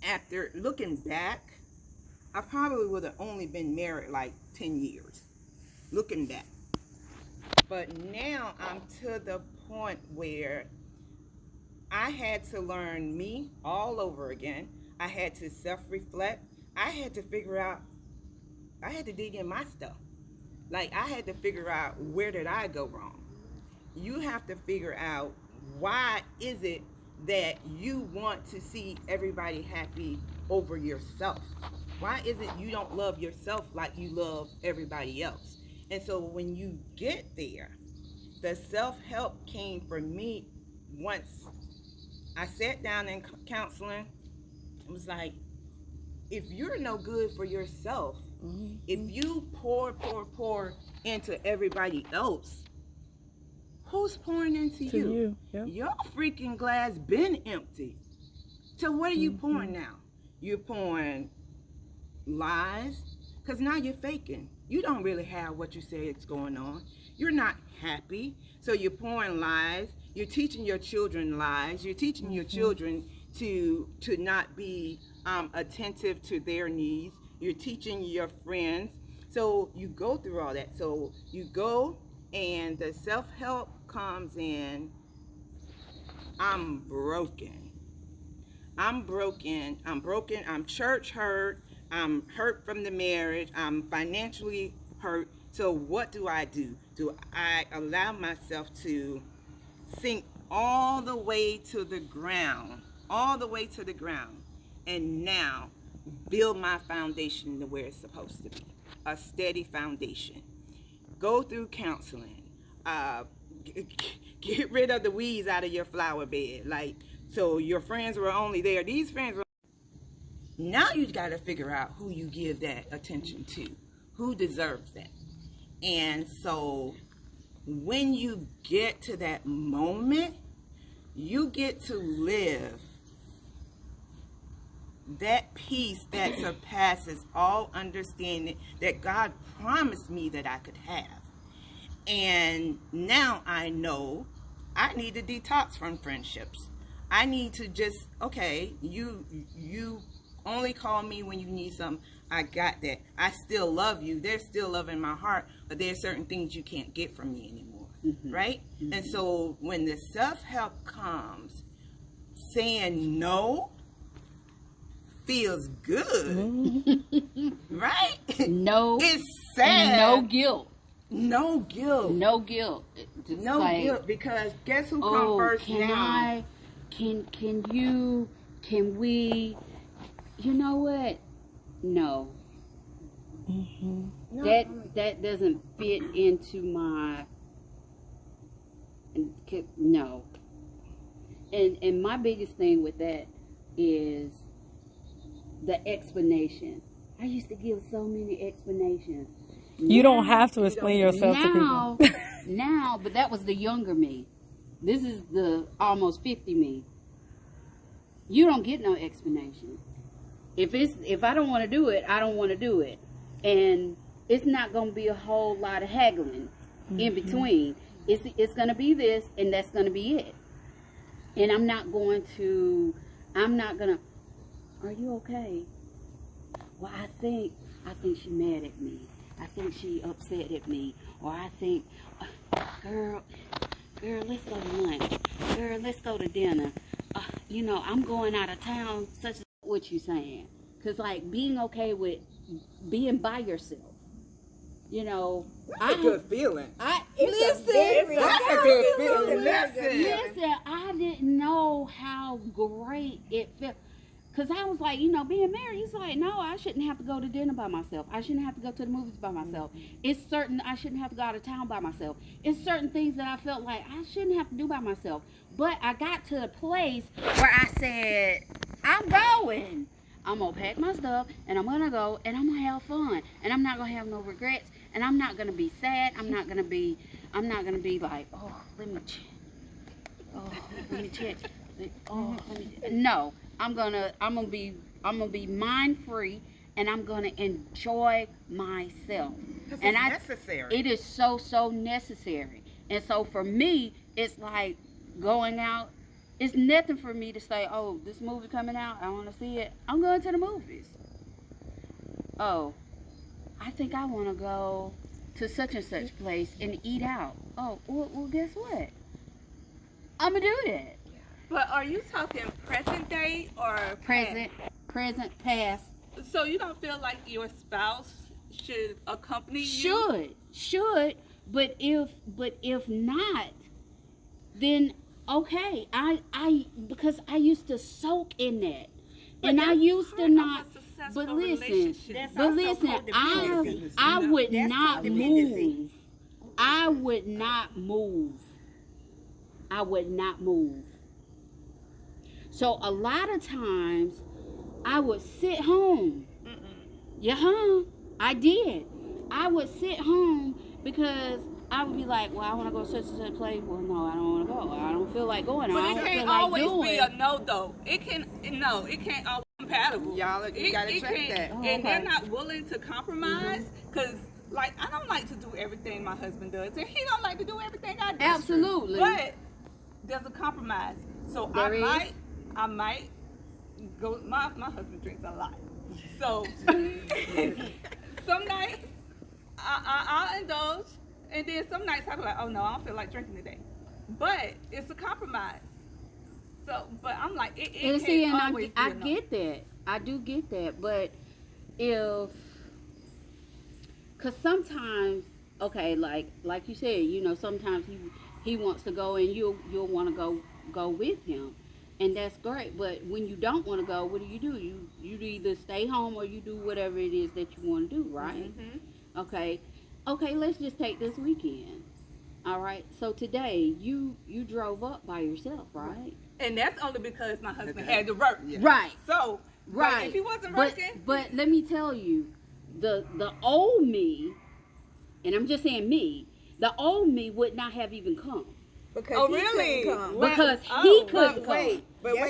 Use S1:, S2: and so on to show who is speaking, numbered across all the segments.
S1: after looking back, I probably would have only been married like 10 years. Looking back. But now I'm to the point where I had to learn me all over again. I had to self reflect. I had to figure out, I had to dig in my stuff. Like, I had to figure out, where did I go wrong? You have to figure out, why is it that you want to see everybody happy over yourself? Why is it you don't love yourself like you love everybody else? And so when you get there, the self-help came for me once I sat down in counseling. It was like, if you're no good for yourself, if you pour into everybody else, who's pouring into
S2: To
S1: you?
S2: you. Yep.
S1: Your freaking glass been empty. So what are you pouring now? You're pouring lies, because now you're faking. You don't really have what you say is going on. You're not happy, so you're pouring lies. You're teaching your children lies. You're teaching your children to not be attentive to their needs. You're teaching your friends. So you go through all that. So you go, and the self-help comes in. I'm broken. I'm broken. I'm broken. I'm church hurt. I'm hurt from the marriage. I'm financially hurt. So what do? Do I allow myself to sink all the way to the ground, all the way to the ground, and now build my foundation to where it's supposed to be, a steady foundation? Go through counseling. Uh, get rid of the weeds out of your flower bed. Like, so your friends were only there. These friends were. Now you got to figure out who you give that attention to, who deserves that. And so when you get to that moment, you get to live that peace that surpasses all understanding that God promised me that I could have. And now I know I need to detox from friendships. I need to just, okay, you only call me when you need something. I got that. I still love you. There's still love in my heart, but there's certain things you can't get from me anymore, right? And so when the self-help comes, saying no feels good, right?
S3: No.
S1: It's sad.
S3: And no guilt.
S1: No guilt.
S3: No guilt. Just
S1: No
S3: like,
S1: guilt, because guess who come first now?
S3: Can we, you know what? No.
S1: No,
S3: That doesn't fit into my, no. And my biggest thing with that is the explanation. I used to give so many explanations.
S2: You don't have to explain yourself to
S3: Now,
S2: people.
S3: now, but that was the younger me. This is the almost 50 me. You don't get no explanation. If I don't want to do it, I don't want to do it. And it's not going to be a whole lot of haggling in between. It's going to be this, and that's going to be it. And I'm not going to, are you okay? Well, I think she's mad at me. I think she upset at me. Or I think, girl, let's go to lunch. Girl, let's go to dinner. I'm going out of town, such as what you saying. Because, like, being okay with being by yourself.
S1: that's a good feeling.
S3: Listen,
S1: That's a good feeling.
S3: Listen, I didn't know how great it felt. Because I was like, being married, he's like, no, I shouldn't have to go to dinner by myself. I shouldn't have to go to the movies by myself. It's certain I shouldn't have to go out of town by myself. It's certain things that I felt like I shouldn't have to do by myself. But I got to the place where I said, I'm going. I'm going to pack my stuff, and I'm going to go, and I'm going to have fun. And I'm not going to have no regrets, and I'm not going to be sad. I'm not going to be like, oh, let me check. Oh, let me check. Oh, let me. No, I'm gonna be mind free, and I'm gonna enjoy myself. And
S1: it's necessary.
S3: It is so necessary. And so for me, it's like going out It's nothing for me to say, oh, this movie coming out, I want to see it. I'm going to the movies. Oh, I think I want to go to such and such place and eat out. Oh, well guess what? I'm going to do that.
S4: But are you talking present day or
S3: Present, past.
S4: So you don't feel like your spouse should accompany you?
S3: Should, but if not, then okay. I because I used to soak in that, and I used to not. But listen, I would not move. I would not move. I would not move. So a lot of times I would sit home. Yeah, I did. I would sit home because I would be like, well, I want to go such and such place. Well, no, I don't want to go. I don't feel like going.
S4: But
S3: I
S4: it
S3: don't
S4: can't
S3: feel like
S4: always
S3: doing.
S4: be a no, though. It can't always be compatible.
S1: Y'all, you gotta check
S4: can't,
S1: that.
S3: Oh,
S4: and they're
S3: okay.
S4: not willing to compromise because, like, I don't like to do everything my husband does, and he don't like to do everything I do.
S3: Absolutely.
S4: But there's a compromise. So
S3: There is.
S4: I might go. My husband drinks a lot, so some nights I'll indulge, and then some nights I'll be like, oh no, I don't feel like drinking today. But it's a compromise. So, but I'm like, it
S3: And see,
S4: can't
S3: and
S4: always
S3: I
S4: be a no.
S3: get that. I do get that. But cause sometimes, okay, like you said, you know, sometimes he wants to go and you'll want to go with him, and that's great. But when you don't want to go, what do? You either stay home or you do whatever it is that you want to do, right?
S4: Mm-hmm.
S3: Okay, let's just take this weekend. All right. So today you drove up by yourself, right?
S4: And that's only because my husband had to work.
S1: Yeah.
S3: Right.
S4: So,
S3: Right.
S4: like, if he wasn't working,
S3: But let me tell you, the old me, and I'm just saying me, the old me would not have even come.
S1: Because
S4: Oh,
S1: he
S4: really?
S1: couldn't come.
S3: Because
S4: oh,
S3: he
S4: but
S3: couldn't come.
S1: Wait,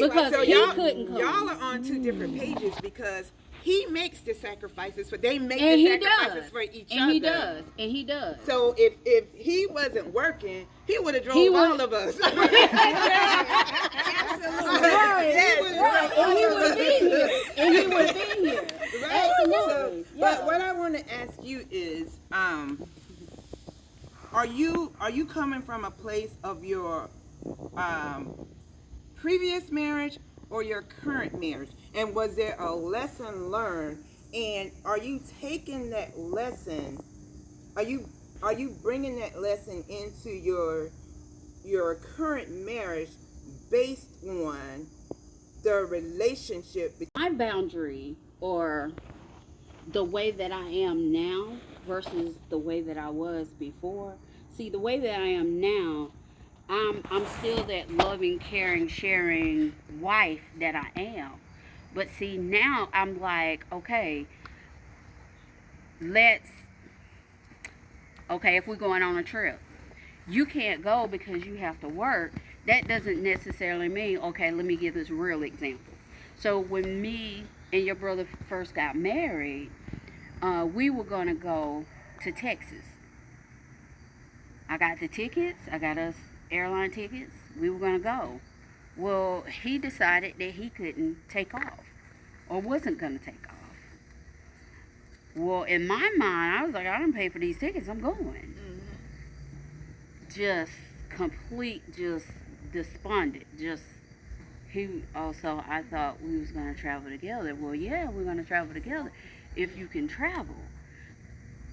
S3: Because
S1: so
S3: he
S1: y'all,
S3: couldn't come.
S1: y'all are on two different pages because he makes the sacrifices, but they make
S3: And
S1: the
S3: he
S1: sacrifices
S3: does.
S1: for each
S3: And
S1: other.
S3: he does.
S1: So if he wasn't working, he would have drove
S3: He would-
S1: all of us. Absolutely.
S3: Right. And he would be here. Absolutely.
S1: But what I want to ask you is, are you coming from a place of your previous marriage or your current marriage? And was there a lesson learned? And are you taking that lesson? Are you bringing that lesson into your current marriage based on the relationship?
S3: My boundary, or the way that I am now versus the way that I was before. See, the way that I am now, I'm still that loving, caring, sharing wife that I am. But see, now I'm like, okay, if we're going on a trip, you can't go because you have to work. That doesn't necessarily mean, okay, let me give this real example. So when me and your brother first got married, we were going to go to Texas. I got the tickets. I got us airline tickets. We were going to go. Well, he decided that he couldn't take off or wasn't going to take off. Well, in my mind, I was like, I didn't pay for these tickets. I'm going. Just despondent. So I thought we was going to travel together. Well, yeah, we're going to travel together if you can travel.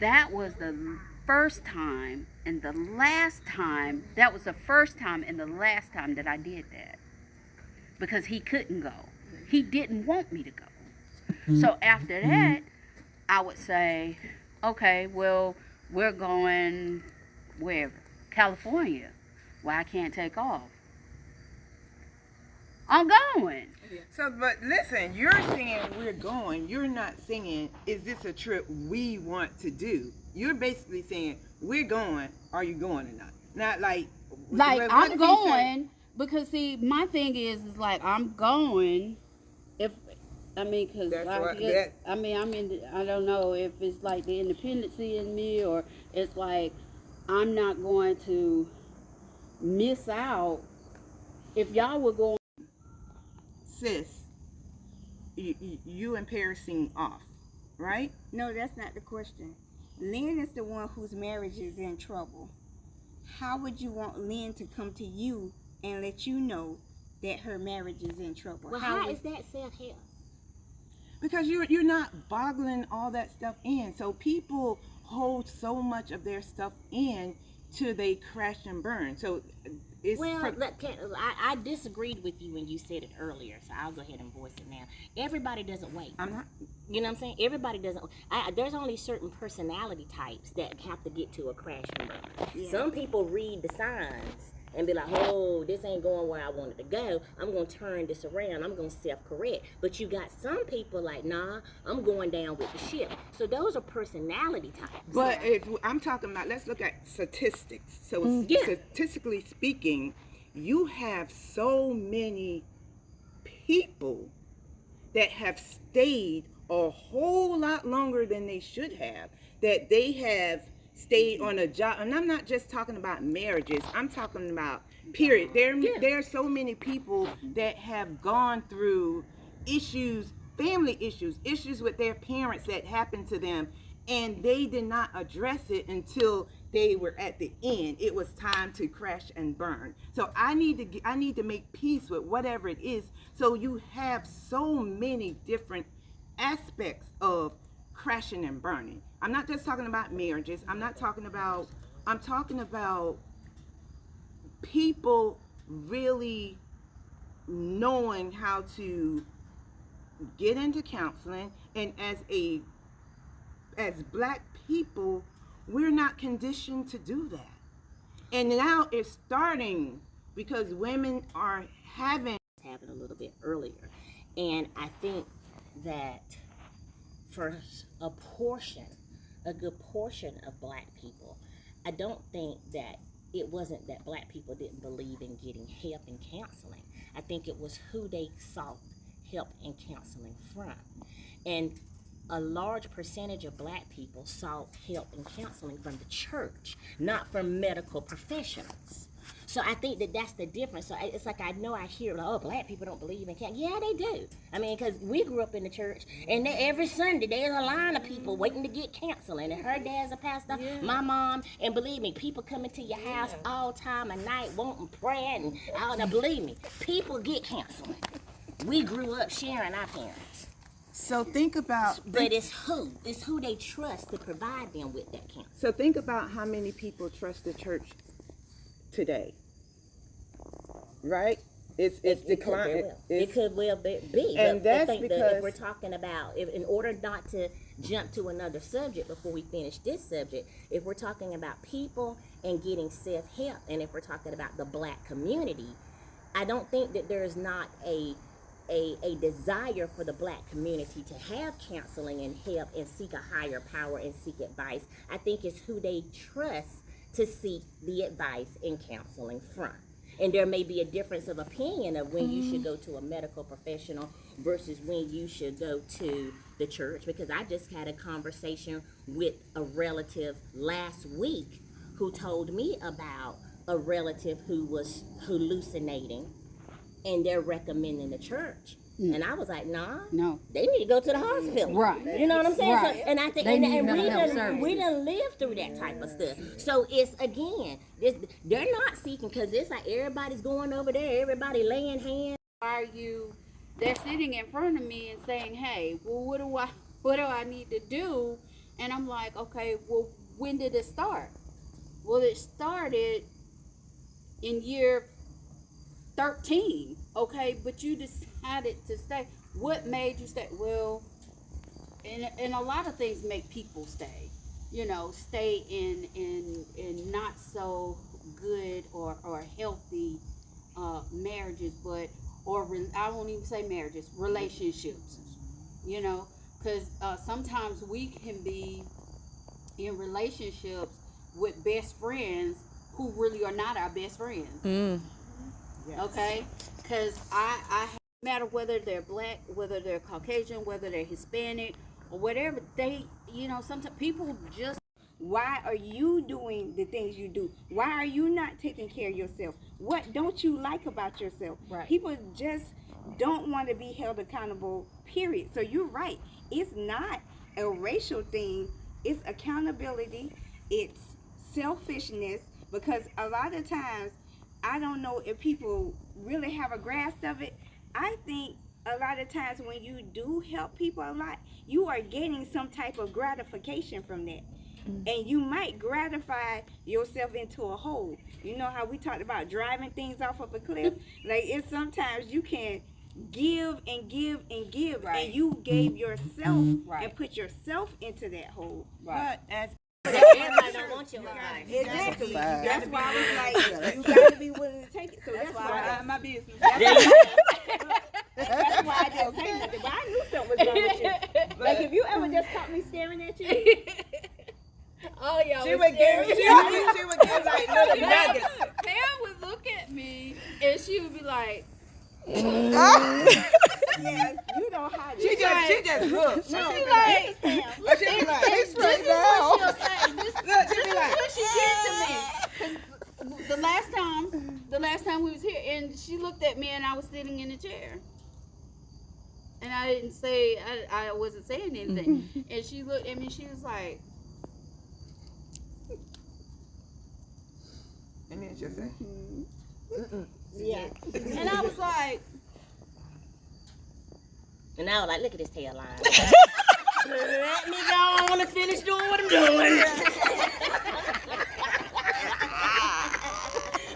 S3: That was the first time and the last time. That was the first time and the last time that I did that. Because he couldn't go. He didn't want me to go. So after that, I would say, okay, well, we're going wherever. California. Well, I can't take off. I'm going.
S1: So, but listen, you're saying we're going. You're not saying, is this a trip we want to do? You're basically saying, we're going. Are you going or not? Not like what
S3: I'm
S1: did he say?
S3: going because see, my thing is like I'm going. Because
S1: That's
S3: like
S1: what-
S3: it, I'm in. I don't know if it's like the independency in me or it's like I'm not going to miss out If y'all would go,
S1: Sis, you and Paris seem off, right?
S5: No, that's not the question. Lynn is the one whose marriage is in trouble. How would you want Lynn to come to you and let you know that her marriage is in trouble?
S6: Well, how is that self-help?
S1: Because you're not boggling all that stuff in. So people hold so much of their stuff in till they crash and burn. So it's
S6: I disagreed with you when you said it earlier, so I'll go ahead and voice it now. Everybody doesn't wait.
S1: I'm not.
S6: You know what I'm saying? Everybody doesn't. There's only certain personality types that have to get to a crash and burn. Yeah. Some people read the signs and be like, oh, this ain't going where I wanted to go. I'm going to turn this around. I'm going to self-correct. But you got some people like, nah, I'm going down with the ship. So those are personality types.
S1: But if I'm talking about, let's look at statistics. So statistically speaking, you have so many people that have stayed a whole lot longer than they should have, that they have stayed on a job. And I'm not just talking about marriages, I'm talking about period. There are so many people that have gone through issues, family issues with their parents that happened to them, and they did not address it until they were at the end. It was time to crash and burn. So I need to make peace with whatever it is. So you have so many different aspects of crashing and burning. I'm not just talking about marriages. I'm talking about people really knowing how to get into counseling. And as Black people, we're not conditioned to do that. And now it's starting because women are having
S6: a little bit earlier. And I think that for a good portion of Black people, I don't think that it wasn't that Black people didn't believe in getting help and counseling. I think it was who they sought help and counseling from. And a large percentage of Black people sought help and counseling from the church, not from medical professionals. So I think that that's the difference. So it's like, I know I hear, like, oh, Black people don't believe in counseling. Yeah, they do. I mean, because we grew up in the church, and every Sunday there's a line of people waiting to get counseling. And her dad's a pastor, my mom, and believe me, people coming to your house all time of night wanting prayer, and all. Now, believe me, people get counseling. We grew up sharing our parents.
S1: So think about...
S6: But it's who they trust to provide them with that counseling.
S1: So think about how many people trust the church today. Right? It's declining.
S6: It could well be.
S1: And that's
S6: I think
S1: because...
S6: that if we're talking about, in order not to jump to another subject before we finish this subject, if we're talking about people and getting self-help, and if we're talking about the Black community, I don't think that there is not a desire for the Black community to have counseling and help and seek a higher power and seek advice. I think it's who they trust to seek the advice and counseling from. And there may be a difference of opinion of when you should go to a medical professional versus when you should go to the church. Because I just had a conversation with a relative last week who told me about a relative who was hallucinating, and they're recommending the church. And I was like, no, they need to go to the hospital.
S3: Right.
S6: You know what I'm saying?
S3: Right.
S6: So, and I think, we done lived through that type of stuff. So it's, again, they're not seeking, because it's like everybody's going over there, everybody laying hands.
S3: They're sitting in front of me and saying, hey, well, what do I need to do? And I'm like, okay, well, when did it start? Well, it started in year 13, okay, but you decided to stay. What made you stay? Well, and a lot of things make people stay. Stay in not so good or healthy marriages, I won't even say marriages, relationships. Because sometimes we can be in relationships with best friends who really are not our best friends. Yes. Okay, because I no matter whether they're Black, whether they're Caucasian, whether they're Hispanic, or whatever, they, sometimes people just
S5: Why are you doing the things you do? Why are you not taking care of yourself? What don't you like about yourself?
S6: Right.
S5: People just don't want to be held accountable, period. So you're right. It's not a racial thing. It's accountability. It's selfishness, because a lot of times, I don't know if people really have a grasp of it. I think a lot of times when you do help people a lot, you are getting some type of gratification from that. And you might gratify yourself into a hole. You know how we talked about driving things off of a cliff? Like, it's sometimes you can give and give and give,
S3: Right.
S5: and you gave yourself
S3: Right.
S5: and put yourself into that hole.
S3: Right.
S1: But as
S6: Everybody don't want your advice.
S5: Exactly.
S1: Facts.
S5: That's why I was like, you gotta be willing to take it. So that's why
S4: I mind my business.
S5: that's why I didn't say nothing. But I knew something was wrong with you. Like, if you ever just caught me staring at you,
S3: Oh, y'all
S1: she would give like little nuggets.
S3: Pam would look at me and she would be like,
S5: yeah, you don't hide it.
S1: She just looked.
S5: No,
S3: she like,
S1: But she be like,
S3: this
S1: it's
S3: is
S1: right
S3: what
S1: now.
S3: she'll say. This
S1: Look, she be
S3: is
S1: like,
S3: what she did to me. 'Cause the last time we was here, and she looked at me, and I was sitting in a chair, and I didn't say, I wasn't saying anything, and she looked at me, she was like,
S1: and then she'll say,
S5: Yeah.
S3: and I was like,
S6: And I was like, look at this tail line. Let me go on and finish doing what I'm doing.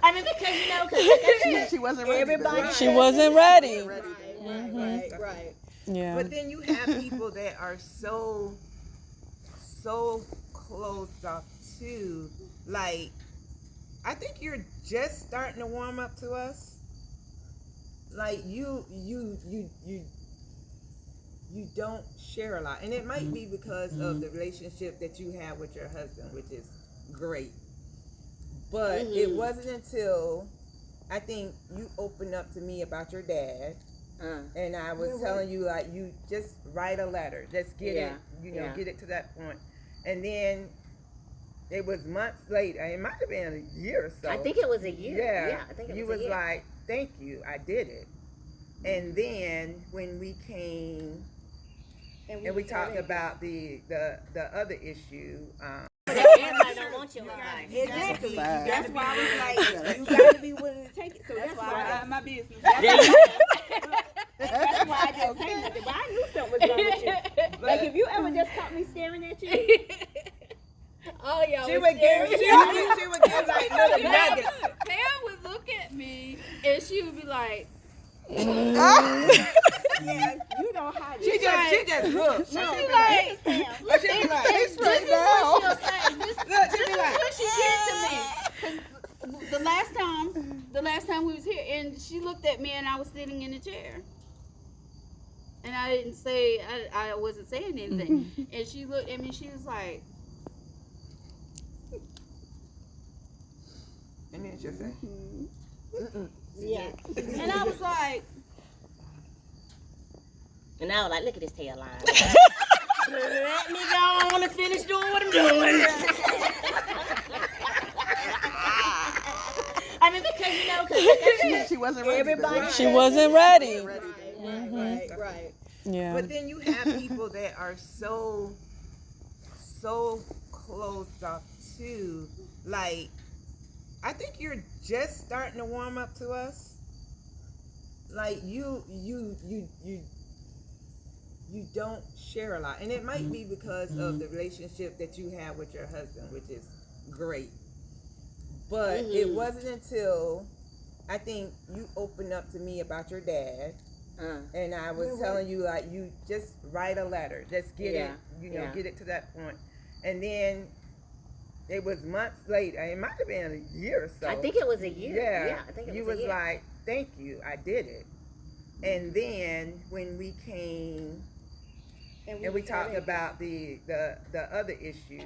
S6: I mean, because, you know, cause
S7: She wasn't ready.
S6: everybody.
S2: She wasn't ready.
S6: Right.
S2: Yeah.
S1: But then you have people that are so closed off too. Like, I think you're just starting to warm up to us. Like you don't share a lot, and it might be because of the relationship that you have with your husband, which is great. But it wasn't until I think you opened up to me about your dad. And I was telling you, like, you just write a letter, just get it, get it to that point. And then it was months later. It might have been a year or so.
S6: I think it was a year.
S1: Yeah,
S6: I think it
S1: you
S6: was
S1: was
S6: a year.
S1: like, "Thank you, I did it." And then when we came and we talked about the other issue.
S6: Everybody don't want your advice.
S5: Exactly.
S7: Facts.
S5: That's why I was like, you gotta be willing to take it. So that's why
S4: I mind my business.
S5: that's why I didn't say nothing. But I knew something was wrong with you. Like, if you ever just caught me staring at you,
S3: oh, y'all
S1: She would give like little nuggets.
S3: Pam would look at me, and she would be like,
S5: yeah, you don't hide it.
S1: She just looked.
S5: No,
S3: she like,
S1: But she be like,
S7: It's
S3: this
S7: right
S3: is
S7: now.
S3: what she'll say. This
S1: look, she be
S3: is
S1: like,
S3: what she did to me. 'Cause the last time we was here, and she looked at me, and I was sitting in a chair, and I didn't say, I wasn't saying anything, and she looked at me, she was like,
S1: and then she'll say,
S5: Yeah.
S3: and I was like,
S6: And I was like, look at this tail line. Let me go on and finish doing what I'm doing. I mean, because, you know, cause
S7: She wasn't ready.
S6: everybody.
S2: She wasn't ready.
S6: Right.
S2: Yeah.
S1: But then you have people that are so closed off too. Like, I think you're just starting to warm up to us. Like you don't share a lot, and it might be because of the relationship that you have with your husband, which is great. But it wasn't until I think you opened up to me about your dad. And I was telling you, like, you just write a letter, just get it, get it to that point. And then it was months later. It might have been a year or so.
S6: I think it was a year.
S1: Yeah,
S6: I think it
S1: you
S6: was
S1: was
S6: a year.
S1: like, "Thank you, I did it." And then when we came and we talked about the other issue.